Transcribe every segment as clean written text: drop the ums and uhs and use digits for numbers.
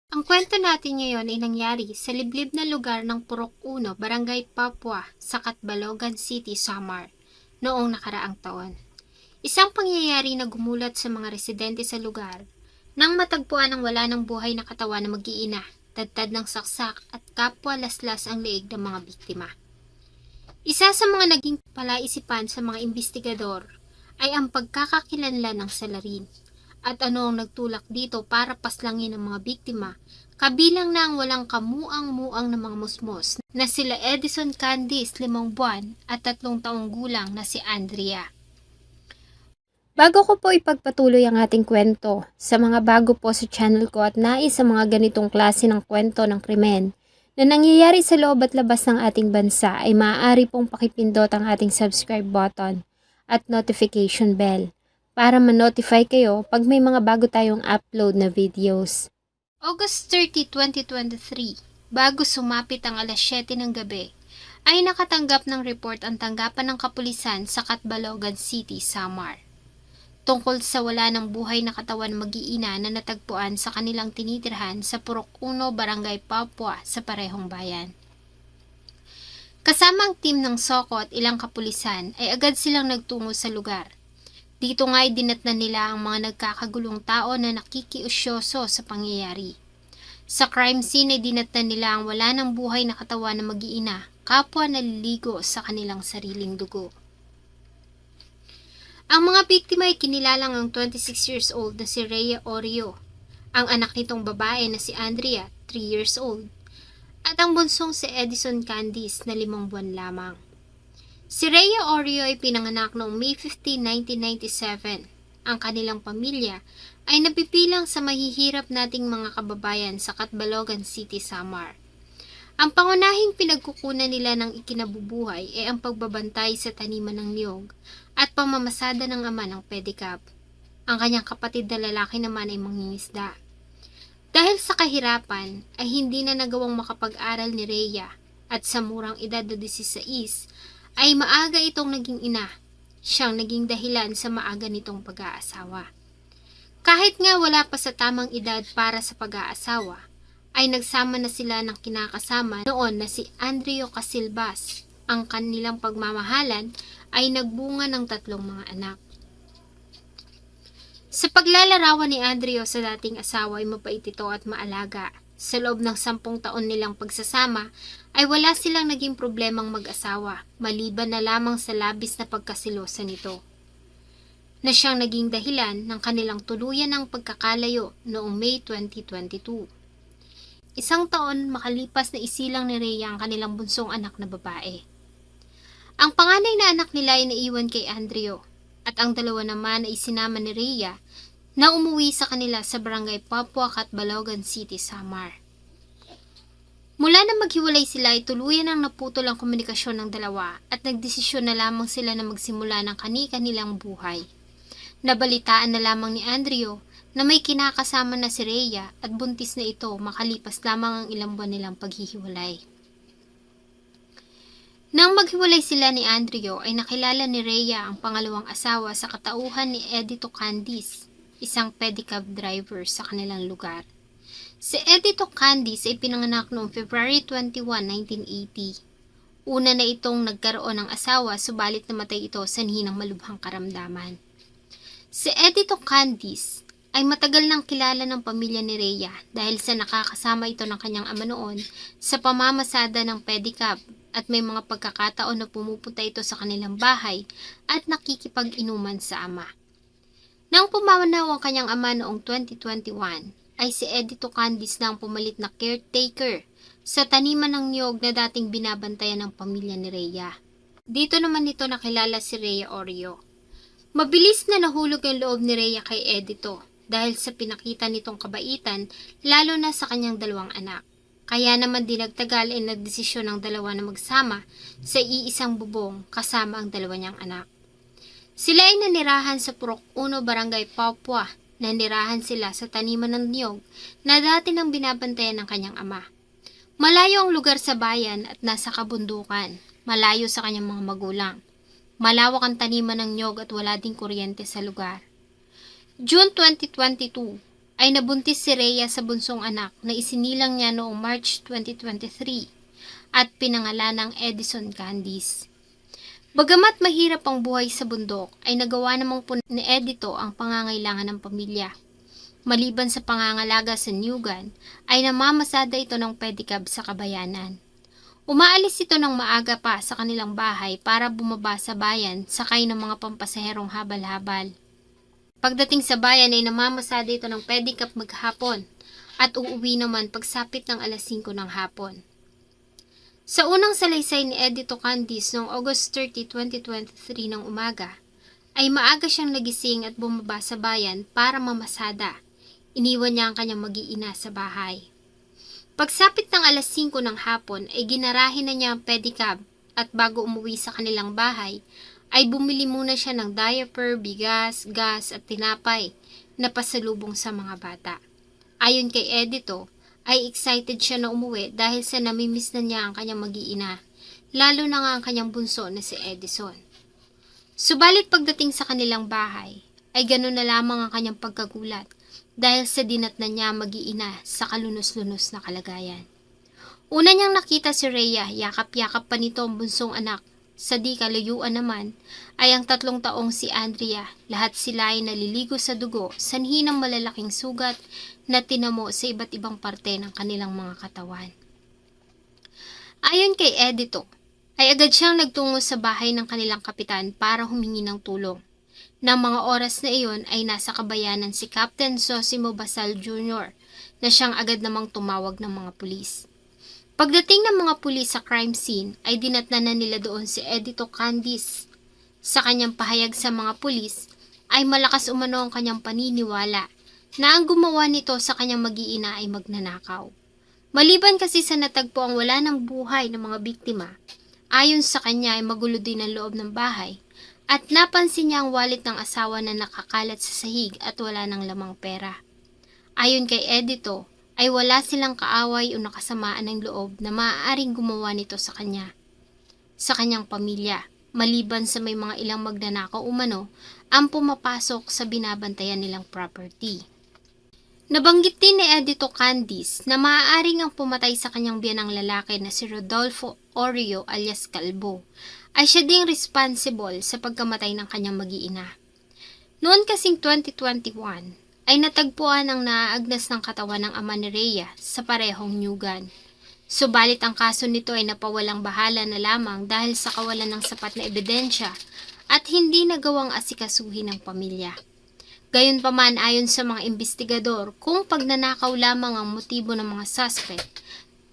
Ang kwento natin ngayon ay nangyari sa liblib na lugar ng Purok 1, Barangay Papua, sa Catbalogan City, Samar, noong nakaraang taon. Isang pangyayari na gumulat sa mga residente sa lugar nang matagpuan ang wala ng buhay na katawan na mag-iina, tadtad ng saksak at kapwa laslas ang leeg ng mga biktima. Isa sa mga naging palaisipan sa mga investigador ay ang pagkakakilanlan ng salarin. At ano ang nagtulak dito para paslangin ang mga biktima, kabilang na ang walang kamuang-muang na mga musmos na sila Edison Candice, 5 buwan at 3 taong gulang na si Andrea. Bago ko po ipagpatuloy ang ating kwento, sa mga bago po sa channel ko at nais sa mga ganitong klase ng kwento ng krimen na nangyayari sa loob at labas ng ating bansa ay maaari pong pakipindot ang ating subscribe button at notification bell para ma-notify kayo pag may mga bago tayong upload na videos. August 30, 2023, bago sumapit ang alas 7 ng gabi, ay nakatanggap ng report ang tanggapan ng kapulisan sa Catbalogan City, Samar. Tungkol sa wala ng buhay na katawan mag-iina na natagpuan sa kanilang tinitirhan sa Purok 1, Barangay Papua sa parehong bayan. Kasama ang team ng Soko at ilang kapulisan ay agad silang nagtungo sa lugar. Dito nga ay dinatnan nila ang mga nagkakagulong tao na nakikiusyoso sa pangyayari. Sa crime scene ay dinatnan nila ang wala ng buhay na katawan na mag-iina, kapwa naliligo sa kanilang sariling dugo. Ang mga biktima ay kinilalang ang 26 years old na si Rhea Orio, ang anak nitong babae na si Andrea, 3 years old, at ang bunsong si Edison Candice na 5 buwan lamang. Si Rhea Orio ay pinanganak noong May 15, 1997. Ang kanilang pamilya ay napipilang sa mahihirap nating mga kababayan sa Catbalogan City, Samar. Ang pangunahing pinagkukunan nila ng ikinabubuhay ay ang pagbabantay sa taniman ng niyog at pamamasada ng ama ng pedicab. Ang kanyang kapatid na lalaki naman ay mangingisda. Dahil sa kahirapan ay hindi na nagawang makapag-aral ni Rhea at sa murang edad na 16 ay maaga itong naging ina. Siyang naging dahilan sa maaga nitong pag-aasawa. Kahit nga wala pa sa tamang edad para sa pag-aasawa, ay nagsama na sila ng kinakasama noon na si Andrea Casilbas. Ang kanilang pagmamahalan ay nagbunga ng 3 mga anak. Sa paglalarawan ni Andrea sa dating asawa ay mapait ito at maalaga. Sa loob ng 10 taon nilang pagsasama ay wala silang naging problemang mag-asawa, maliban na lamang sa labis na pagkasilosa nito, na siyang naging dahilan ng kanilang tuluyan ng pagkakalayo noong May 2022. Isang taon makalipas na isilang ni Rhea ang kanilang bunsong anak na babae. Ang panganay na anak nila ay naiwan kay Andrea at ang dalawa naman ay sinama ni Rhea na umuwi sa kanila sa Barangay Papua, Catbalogan City, Samar. Mula na maghiwalay sila ay tuluyan ang naputol ang komunikasyon ng dalawa at nagdesisyon na lamang sila na magsimula ng kani-kanilang buhay. Nabalitaan na lamang ni Andrea na may kinakasama na si Rhea at buntis na ito makalipas lamang ang ilang buwan nilang paghihiwalay. Nang maghiwalay sila ni Andrea ay nakilala ni Rhea ang pangalawang asawa sa katauhan ni Edito Candice, isang pedicab driver sa kanilang lugar. Si Edito Candice ay pinanganak noong February 21, 1980. Una na itong nagkaroon ng asawa subalit namatay ito sanhi ng malubhang karamdaman. Si Edito Candice ay matagal nang kilala ng pamilya ni Rhea dahil sa nakakasama ito ng kanyang ama noon sa pamamasada ng pedicab at may mga pagkakataon na pumupunta ito sa kanilang bahay at nakikipag-inuman sa ama. Nang pumanaw ang kanyang ama noong 2021, ay si Edito Candice na ang pumalit na caretaker sa taniman ng niyog na dating binabantayan ng pamilya ni Rhea. Dito naman nito nakilala si Rhea Orio. Mabilis na nahulog ang loob ni Rhea kay Edito dahil sa pinakita nitong kabaitan lalo na sa kanyang 2 anak. Kaya naman dinagtagal ay nagdesisyon ng dalawa na magsama sa iisang bubong kasama ang 2 niyang anak. Sila ay nanirahan sa Purok 1, Barangay Papua. Nanirahan sila sa taniman ng niyog na dati nang binabantayan ng kanyang ama. Malayo ang lugar sa bayan at nasa kabundukan, malayo sa kanyang mga magulang. Malawak ang taniman ng niyog at wala ding kuryente sa lugar. June 2022, ay nabuntis si Rhea sa bunsong anak na isinilang niya noong March 2023 at pinangalan ng Edison Candice. Bagamat mahirap ang buhay sa bundok, ay nagawa namang po ni Edito ang pangangailangan ng pamilya. Maliban sa pangangalaga sa Newgan, ay namamasada ito ng pedicab sa kabayanan. Umaalis ito ng maaga pa sa kanilang bahay para bumaba sa bayan sakay ng mga pampasaherong habal-habal. Pagdating sa bayan ay namamasada ito ng pedicab maghapon at uuwi naman pagsapit ng alas 5 ng hapon. Sa unang salaysay ni Edito Candice noong August 30, 2023 ng umaga, ay maaga siyang nagising at bumaba sa bayan para mamasada. Iniwan niya ang kanyang mag-iina sa bahay. Pagsapit ng alas 5 ng hapon ay ginarahin na niya ang pedicab at bago umuwi sa kanilang bahay, ay bumili muna siya ng diaper, bigas, gas at tinapay na pasalubong sa mga bata. Ayon kay Edito, ay excited siya na umuwi dahil sa namimiss na niya ang kanyang mag-iina, lalo na nga ang kanyang bunso na si Edison. Subalit pagdating sa kanilang bahay, ay ganoon na lamang ang kanyang pagkagulat dahil sa dinatnan niya mag-iina sa kalunos-lunos na kalagayan. Una niyang nakita si Rhea, yakap-yakap pa nito ang bunsong anak. Sa di kalayuan naman ay ang 3 taong si Andrea. Lahat sila ay naliligo sa dugo, sanhi ng malalaking sugat na tinamo sa iba't ibang parte ng kanilang mga katawan. Ayon kay Edito, ay agad siyang nagtungo sa bahay ng kanilang kapitan para humingi ng tulong. Nang mga oras na iyon ay nasa kabayanan si Captain Zosimo Basal Jr. na siyang agad namang tumawag ng mga pulis. Pagdating ng mga pulis sa crime scene ay dinatnan na nila doon si Edito Candice. Sa kanyang pahayag sa mga pulis ay malakas umano ang kanyang paniniwala na ang gumawa nito sa kanyang mag-iina ay magnanakaw. Maliban kasi sa natagpo ang wala ng buhay ng mga biktima, ayon sa kanya ay magulo din ang loob ng bahay at napansin niya ang wallet ng asawa na nakakalat sa sahig at wala ng lamang pera. Ayon kay Edito, ay wala silang kaaway o nakasamaan ng loob na maaaring gumawa nito sa kanya, sa kanyang pamilya, maliban sa may mga ilang magnanakaw umano ang pumapasok sa binabantayan nilang property. Nabanggit din ni Edito Candice na maaaring ang pumatay sa kanyang biyanang lalaki na si Rodolfo Orio alias Calvo ay siya ding responsible sa pagkamatay ng kanyang mag-iina. Noon kasing 2021, ay natagpuan ang naaagnas ng katawan ng ama ni Rhea sa parehong Newgan. Subalit ang kaso nito ay napawalang bahala na lamang dahil sa kawalan ng sapat na ebidensya at hindi nagawang asikasuhin ng pamilya. Gayunpaman ayon sa mga investigador, kung pagnanakaw lamang ang motibo ng mga suspect,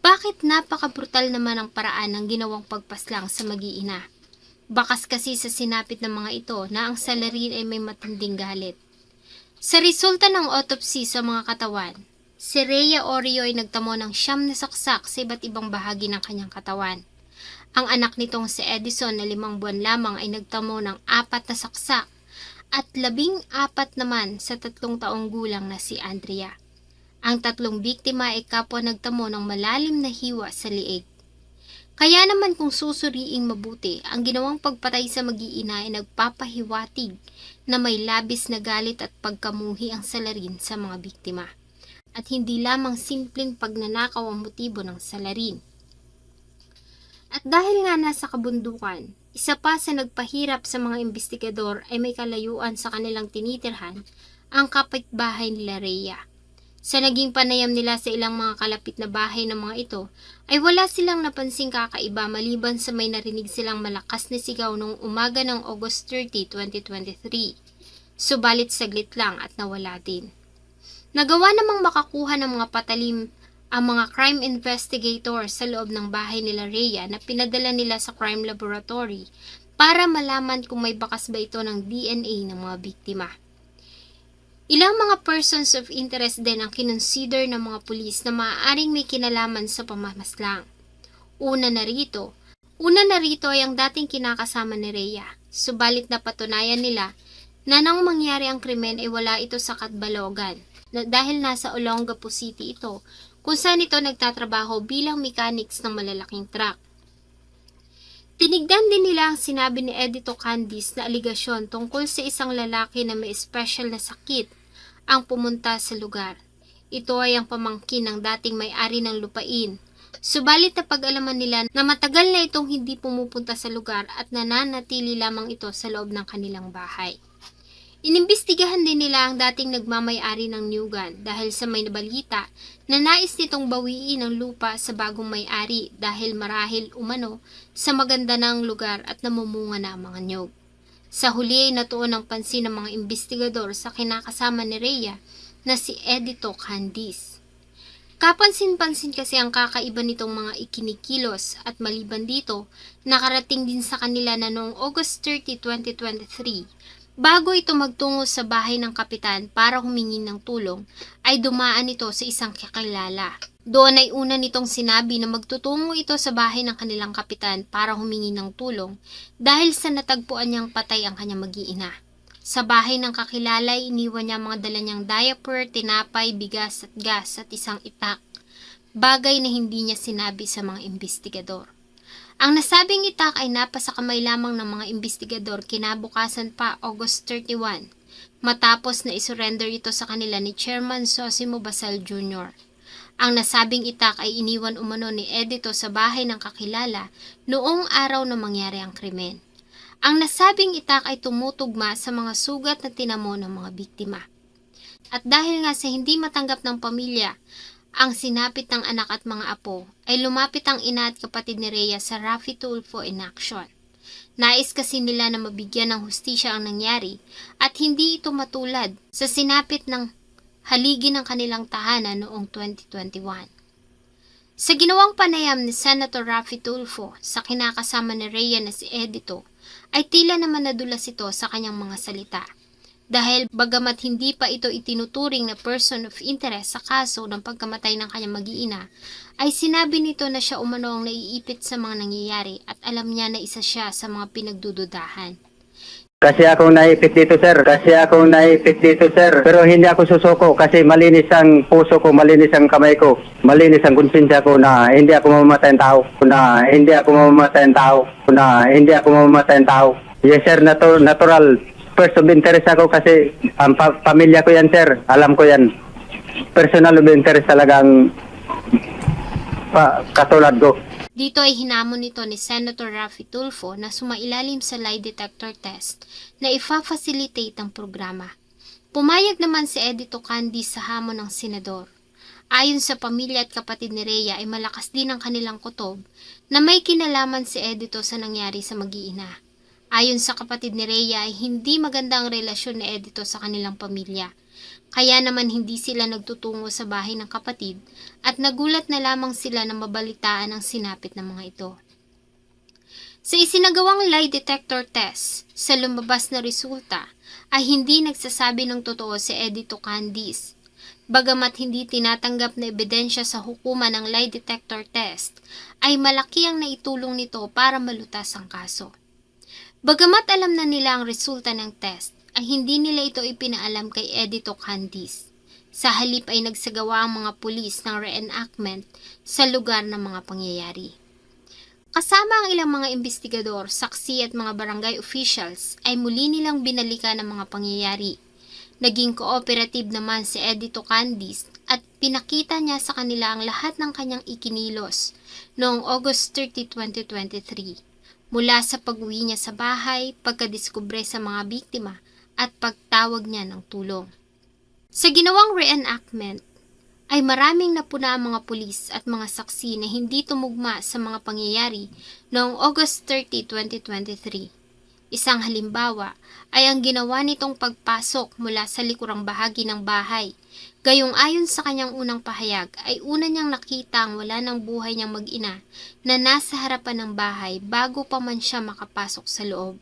bakit napaka-brutal naman ang paraan ng ginawang pagpaslang sa mag-iina? Bakas kasi sa sinapit ng mga ito na ang salarin ay may matinding galit. Sa resulta ng autopsy sa mga katawan, si Rhea Orio ay nagtamo ng 9 na saksak sa iba't ibang bahagi ng kanyang katawan. Ang anak nitong si Edison na 5 buwan lamang ay nagtamo ng 4 na saksak at 14 naman sa 3 taong gulang na si Andrea. Ang 3 biktima ay kapwa nagtamo ng malalim na hiwa sa liig. Kaya naman kung susuriing mabuti, ang ginawang pagpatay sa mag-iina ay nagpapahiwatig na may labis na galit at pagkamuhi ang salarin sa mga biktima. At hindi lamang simpleng pagnanakaw ang motibo ng salarin. At dahil nga nasa kabundukan, isa pa sa nagpahirap sa mga investigador ay may kalayuan sa kanilang tinitirhan ang kapitbahay nila Rhea. Sa naging panayam nila sa ilang mga kalapit na bahay ng mga ito, ay wala silang napansing kakaiba maliban sa may narinig silang malakas na sigaw noong umaga ng August 30, 2023. Subalit saglit lang at nawala din. Nagawa namang makakuha ng mga patalim ang mga crime investigators sa loob ng bahay nila Rhea na pinadala nila sa crime laboratory para malaman kung may bakas ba ito ng DNA ng mga biktima. Ilang mga persons of interest din ang kinonsider ng mga pulis na maaaring may kinalaman sa pamamaslang. Una na rito ay ang dating kinakasama ni Rhea, subalit napatunayan nila na nang mangyari ang krimen ay wala ito sa Catbalogan dahil nasa Olongapo City ito kung saan ito nagtatrabaho bilang mechanics ng malalaking truck. Tinignan din nila ang sinabi ni Edito Candice na aligasyon tungkol sa isang lalaki na may special na sakit ang pumunta sa lugar. Ito ay ang pamangkin ng dating may-ari ng lupain. Subalit napag-alaman nila na matagal na itong hindi pumupunta sa lugar at nananatili lamang ito sa loob ng kanilang bahay. Inimbestigahan din nila ang dating nagmamay-ari ng Newgan dahil sa may nabalita na nais nitong bawiin ang lupa sa bagong may-ari dahil marahil umano sa maganda ng lugar at namumunga na ang mga niyog. Sa huli ay natuon ang pansin ng mga investigador sa kinakasama ni Rhea na si Edito Candice. Kapansin-pansin kasi ang kakaiba nitong mga ikinikilos at maliban dito, nakarating din sa kanila na noong August 30, 2023, bago ito magtungo sa bahay ng kapitan para humingi ng tulong, ay dumaan ito sa isang kakilala. Doon ay una nitong sinabi na magtutungo ito sa bahay ng kanilang kapitan para humingi ng tulong dahil sa natagpuan niyang patay ang kanyang mag-iina. Sa bahay ng kakilala ay iniwan niya mga dala niyang diaper, tinapay, bigas at gas at isang itak, bagay na hindi niya sinabi sa mga investigador. Ang nasabing itak ay napasa kamay lamang ng mga investigador kinabukasan pa August 31, matapos na isurrender ito sa kanila ni Chairman Zosimo Basal Jr. Ang nasabing itak ay iniwan umano ni Edito sa bahay ng kakilala noong araw na mangyari ang krimen. Ang nasabing itak ay tumutugma sa mga sugat na tinamo ng mga biktima. At dahil nga sa hindi matanggap ng pamilya ang sinapit ng anak at mga apo, ay lumapit ang ina at kapatid ni Rhea sa Rafi Tulfo in action. Nais kasi nila na mabigyan ng hustisya ang nangyari at hindi ito matulad sa sinapit ng haligi ng kanilang tahanan noong 2021. Sa ginawang panayam ni Senator Rafi Tulfo sa kinakasama ni Rhea na si Edito, ay tila naman nadulas ito sa kanyang mga salita. Dahil bagamat hindi pa ito itinuturing na person of interest sa kaso ng pagkamatay ng kanyang mag-iina, ay sinabi nito na siya umano ang naiipit sa mga nangyayari at alam niya na isa siya sa mga pinagdududahan. Kasi akong naipit dito, sir. Pero hindi ako susuko kasi malinis ang puso ko, malinis ang kamay ko, malinis ang konsensya ko na hindi ako mamamatay ng tao. Yes, sir, natural. First of interest ako kasi ang pamilya ko yan, sir. Alam ko yan. Personal of interest talagang katulad ko. Dito ay hinamon nito ni Senator Rafi Tulfo na sumailalim sa lie detector test na ifa-facilitate ang programa. Pumayag naman si Edito Candice sa hamon ng senador. Ayon sa pamilya at kapatid ni Rhea ay malakas din ang kanilang kutob na may kinalaman si Edito sa nangyari sa mag-iina. Ayon sa kapatid ni Rhea ay hindi maganda ang relasyon ni Edito sa kanilang pamilya. Kaya naman hindi sila nagtutungo sa bahay ng kapatid at nagulat na lamang sila na mabalitaan ang sinapit ng mga ito. Sa isinagawang lie detector test, sa lumabas na resulta ay hindi nagsasabi ng totoo si Edito Candice. Bagamat hindi tinatanggap na ebidensya sa hukuman ng lie detector test, ay malaki ang naitulong nito para malutas ang kaso. Bagamat alam na nila ang resulta ng test, ay hindi nila ito ipinaalam kay Edito Candice. Sa halip ay nagsagawa ang mga pulis ng reenactment sa lugar ng mga pangyayari. Kasama ang ilang mga investigador, saksi at mga barangay officials ay muli nilang binalikan ang mga pangyayari. Naging cooperative naman si Edito Candice at pinakita niya sa kanila ang lahat ng kanyang ikinilos noong August 30, 2023. Mula sa pag-uwi niya sa bahay, pagkadiskubre sa mga biktima, at pagtawag niya ng tulong. Sa ginawang reenactment, ay maraming napuna ang mga pulis at mga saksi na hindi tumugma sa mga pangyayari noong August 30, 2023. Isang halimbawa ay ang ginawa nitong pagpasok mula sa likurang bahagi ng bahay. Gayong ayon sa kanyang unang pahayag ay una niyang nakita ang wala ng buhay niyang mag-ina na nasa harapan ng bahay bago pa man siya makapasok sa loob.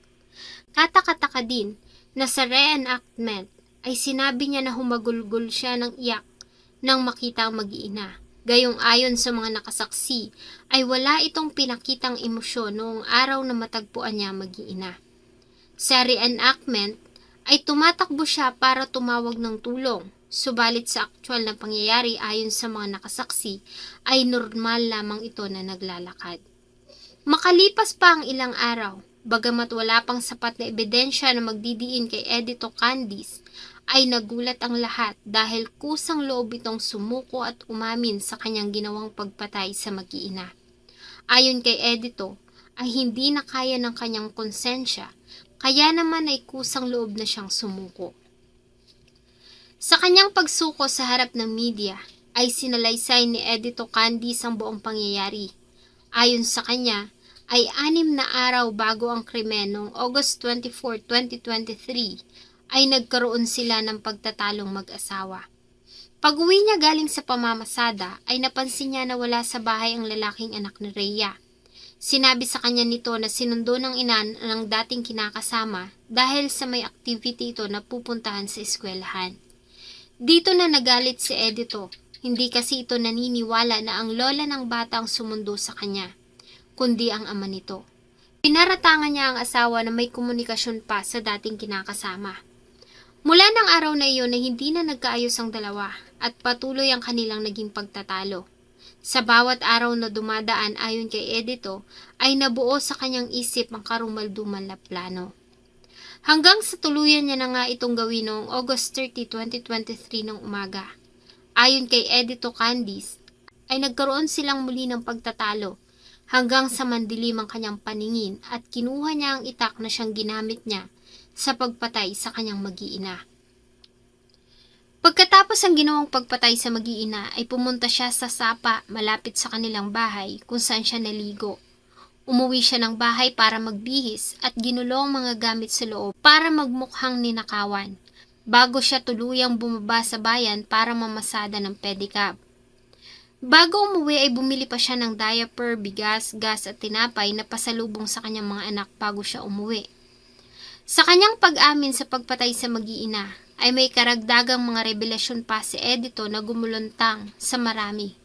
Katakataka din na sa reenactment ay sinabi niya na humagulgol siya ng iyak nang makita ang mag-iina. Gayong ayon sa mga nakasaksi ay wala itong pinakitang emosyon noong araw na matagpuan niya mag-iina. Sa reenactment ay tumatakbo siya para tumawag ng tulong, subalit sa aktwal na pangyayari ayon sa mga nakasaksi ay normal lamang ito na naglalakad. Makalipas pa ang ilang araw, bagamat wala pang sapat na ebidensya na magdidiin kay Edito Candice, ay nagulat ang lahat dahil kusang loob itong sumuko at umamin sa kanyang ginawang pagpatay sa mag-iina. Ayon kay Edito, ay hindi na kaya ng kanyang konsensya, kaya naman ay kusang loob na siyang sumuko. Sa kanyang pagsuko sa harap ng media, ay sinalaysay ni Edito Candiz ang buong pangyayari. Ayon sa kanya, ay 6 na araw bago ang krimen noong August 24, 2023, ay nagkaroon sila ng pagtatalong mag-asawa. Pag-uwi niya galing sa pamamasada, ay napansin niya na wala sa bahay ang lalaking anak ni Rhea. Sinabi sa kanya nito na sinundo ng ina ng dating kinakasama dahil sa may activity ito na pupuntahan sa eskwelahan. Dito na nagalit si Edito, hindi kasi ito naniniwala na ang lola ng bata ang sumundo sa kanya, kundi ang ama nito. Pinaratangan niya ang asawa na may komunikasyon pa sa dating kinakasama. Mula ng araw na iyon na hindi na nagkaayos ang dalawa at patuloy ang kanilang naging pagtatalo. Sa bawat araw na dumadaan ayon kay Edito ay nabuo sa kanyang isip ang karumaldumal na plano. Hanggang sa tuluyan niya na nga itong gawin noong August 30, 2023 ng umaga. Ayon kay Edito Candiz ay nagkaroon silang muli ng pagtatalo hanggang sa mandilim ang kanyang paningin at kinuha niya ang itak na siyang ginamit niya sa pagpatay sa kanyang mag-iina. Pagkatapos ang ginawang pagpatay sa mag-iina ay pumunta siya sa sapa malapit sa kanilang bahay kung saan siya naligo. Umuwi siya ng bahay para magbihis at ginulo ang mga gamit sa loob para magmukhang ninakawan bago siya tuluyang bumaba sa bayan para mamasada ng pedicab. Bago umuwi ay bumili pa siya ng diaper, bigas, gas at tinapay na pasalubong sa kanyang mga anak bago siya umuwi. Sa kanyang pag-amin sa pagpatay sa mag-iina ay may karagdagang mga revelasyon pa si Edito na gumuluntang sa marami.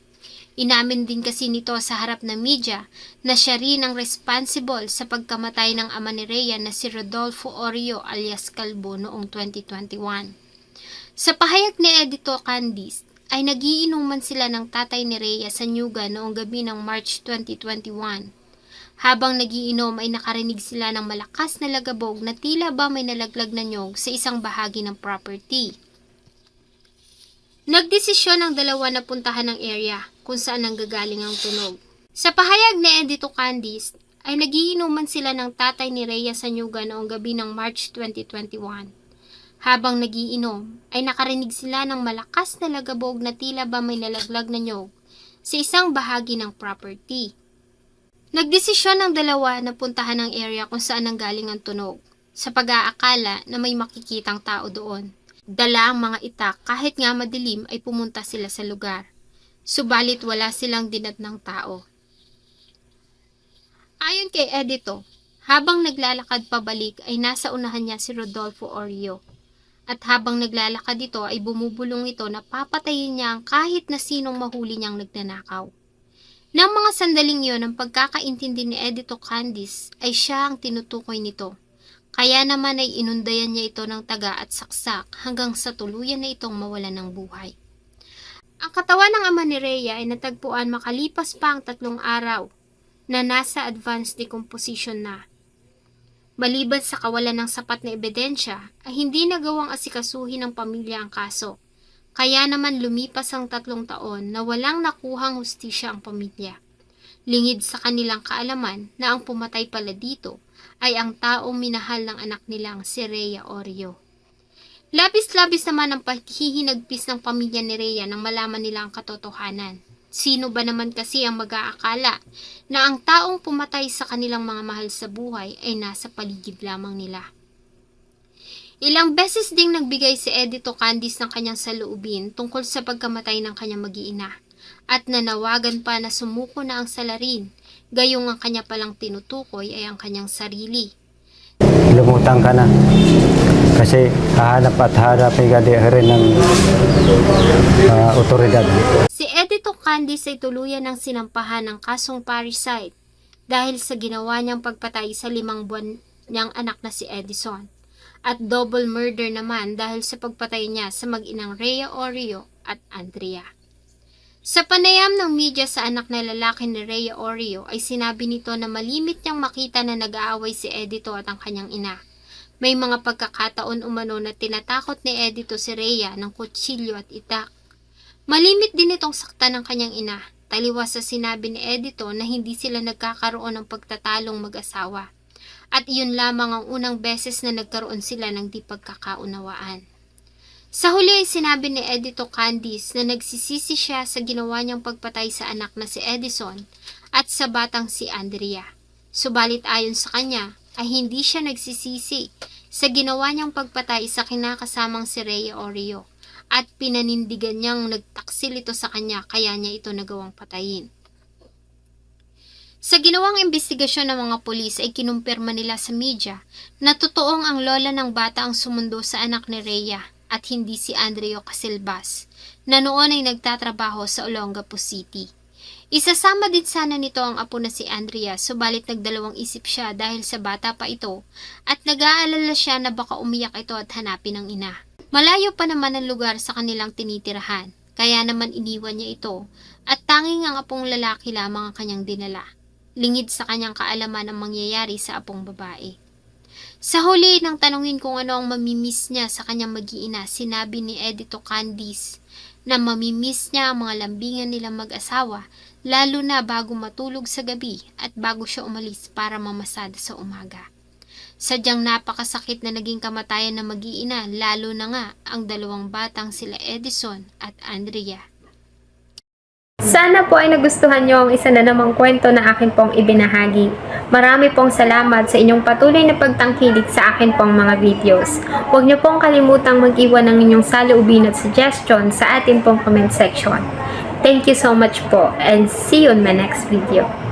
Inamin din kasi nito sa harap ng media na siya rin ang responsible sa pagkamatay ng ama ni Rhea na si Rodolfo Orio alias Calvo noong 2021. Sa pahayag ni Edito Candiz ay nagiinuman sila ng tatay ni Rhea sa Nyuga noong gabi ng March 2021. Habang nagiinom ay nakarinig sila ng malakas na lagabog na tila ba may nalaglag na nyog sa isang bahagi ng property. Nagdesisyon ang dalawa na puntahan ang area kung saan nanggagaling ang tunog. Sa pahayag ni Edito Candiz ay nagiinuman sila ng tatay ni Rhea sa Nyuga noong gabi ng March 2021. Habang nagiinom ay nakarinig sila ng malakas na lagabog na tila ba may nalaglag na nyog sa isang bahagi ng property. Nagdesisyon ang dalawa na puntahan ang area kung saan nanggaling ang tunog sa pag-aakala na may makikitang tao doon. Dala ang mga itak kahit nga madilim ay pumunta sila sa lugar. Subalit wala silang dinatnang tao. Ayon kay Edito, habang naglalakad pabalik ay nasa unahan niya si Rodolfo Orio. At habang naglalakad ito ay bumubulong ito na papatayin niya ang kahit na sinong mahuli niyang nagnanakaw. Nang mga sandaling yon ang pagkakaintindi ni Edito Candiz ay siya ang tinutukoy nito. Kaya naman ay inundayan niya ito ng taga at saksak hanggang sa tuluyan na itong mawalan ng buhay. Ang katawan ng ama ni Rhea ay natagpuan makalipas pa ang 3 araw na nasa advanced decomposition na. Maliban sa kawalan ng sapat na ebidensya ay hindi nagawang asikasuhin ng pamilya ang kaso. Kaya naman lumipas ang 3 taon na walang nakuhang hustisya ang pamilya. Lingid sa kanilang kaalaman na ang pumatay pala dito ay ang taong minahal ng anak nilang si Rhea Orio. Labis-labis naman ang paghihinagpis ng pamilya ni Rhea nang malaman nila ang katotohanan. Sino ba naman kasi ang mag-aakala na ang taong pumatay sa kanilang mga mahal sa buhay ay nasa paligid lamang nila? Ilang beses ding nagbigay si Edito Candiz ng kanyang saloobin tungkol sa pagkamatay ng kanyang mag-iina at nanawagan pa na sumuko na ang salarin, gayong ang kanya palang tinutukoy ay ang kanyang sarili. Lumutang ka na kasi hahanap at hanapin ka rin ng otoridad. Si Edito Candiz ay tuluyan ng sinampahan ng kasong parricide dahil sa ginawa niyang pagpatay sa 5 buwan niyang anak na si Edison. At double murder naman dahil sa pagpatay niya sa mag-inang Rhea Orio at Andrea. Sa panayam ng media sa anak na lalaki ni Rhea Orio ay sinabi nito na malimit niyang makita na nag-aaway si Edito at ang kanyang ina. May mga pagkakataon umano na tinatakot ni Edito si Rhea ng kutsilyo at itak. Malimit din itong sakta ng kanyang ina, taliwas sa sinabi ni Edito na hindi sila nagkakaroon ng pagtatalong mag-asawa. At iyon lamang ang unang beses na nagkaroon sila ng di pagkakaunawaan. Sa huli ay sinabi ni Edito Candice na nagsisisi siya sa ginawa niyang pagpatay sa anak na si Edison at sa batang si Andrea. Subalit ayon sa kanya ay hindi siya nagsisisi sa ginawa niyang pagpatay sa kinakasamang si Rhea Oreo at pinanindigan niyang nagtaksil ito sa kanya kaya niya ito nagawang patayin. Sa ginawang investigasyon ng mga pulis ay kinumpirma nila sa media na totoong ang lola ng bata ang sumundo sa anak ni Rhea at hindi si Andrea Casilbas na noon ay nagtatrabaho sa Olongapo City. Isasama din sana nito ang apo na si Andrea subalit nagdalawang isip siya dahil sa bata pa ito at nag-aalala siya na baka umiyak ito at hanapin ang ina. Malayo pa naman ang lugar sa kanilang tinitirahan kaya naman iniwan niya ito at tanging ang apong lalaki lamang ang kanyang dinala. Lingid sa kanyang kaalaman ang mangyayari sa apong babae. Sa huli nang tanungin kung ano ang mamimiss niya sa kanyang mag-iina, sinabi ni Edito Candice na mamimiss niya ang mga lambingan nilang mag-asawa lalo na bago matulog sa gabi at bago siya umalis para mamasada sa umaga. Sadyang napakasakit na naging kamatayan ng mag-iina lalo na nga ang dalawang batang sila Edison at Andrea. Sana po ay nagustuhan nyo ang isa na namang kwento na akin pong ibinahagi. Marami pong salamat sa inyong patuloy na pagtangkilik sa akin pong mga videos. Huwag nyo pong kalimutang mag-iwan ng inyong saloobin at suggestion sa atin pong comment section. Thank you so much po and see you on my next video.